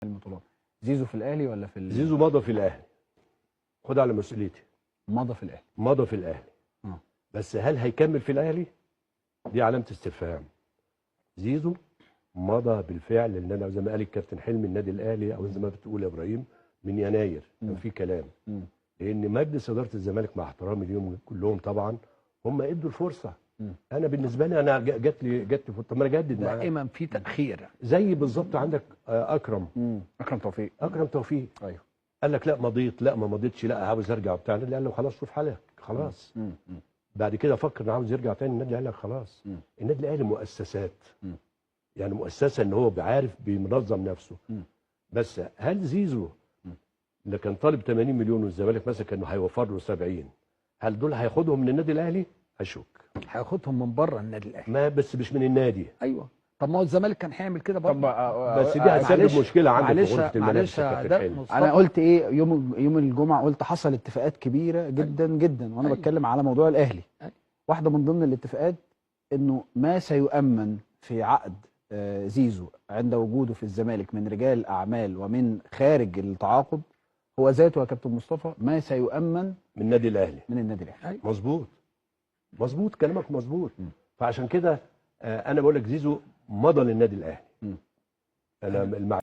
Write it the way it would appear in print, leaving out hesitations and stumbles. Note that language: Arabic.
البطولات. زيزو في الاهلي ولا في زيزو مضى في الاهلي، خد على مسؤوليتي. مضى في الاهلي. مضى في الاهلي. بس هل هيكمل في الاهلي؟ دي علامه استفهام. زيزو مضى بالفعل، لان انا زي ما قال الكابتن حلمي النادي الاهلي، او زي ما بتقول يا ابراهيم، من يناير كان في كلام. لان مجلس اداره الزمالك، مع احترامي ليهم كلهم طبعا، هم ادوا الفرصه. انا بالنسبه لي انا جات لي فرصه، طب ما انا اجدد معاه. دائما في تاخير. زي بالظبط عندك اكرم توفيق. اكرم توفيق. ايوه. قال لك لا مضيت، لا ما مضيتش، لا عاوز ارجع وبتاع. النادي قال له خلاص شوف حالك خلاص. بعد كده فكر انه عاوز يرجع تاني، النادي قال لك خلاص. النادي الاهلي مؤسسات، يعني مؤسسه ان هو عارف بينظم نفسه. بس هل زيزو اللي كان طالب 80 مليون والزمالك مثلا كانوا هيوفر له 70، هل دول هياخدهم من النادي الاهلي؟ اشك. هياخدهم من بره النادي الاهلي. ما بس مش من النادي. ايوه. طب ما هو الزمالك كان هيعمل كده برضه. بس دي هتسبب مشكله عندك في غرفه الملابس. انا قلت ايه يوم الجمعه، قلت حصل اتفاقات كبيره جدا جدا، وانا بتكلم على موضوع الاهلي. واحده من ضمن الاتفاقات انه ما سيؤمن في عقد زيزو عند وجوده في الزمالك من رجال اعمال ومن خارج التعاقد هو ذاته يا كابتن مصطفى، ما سيؤمن من النادي الاهلي. من النادي الاهلي. مظبوط. مظبوط كلامك مظبوط. فعشان كده انا بقول لك زيزو مضى للنادي الاهلي. انا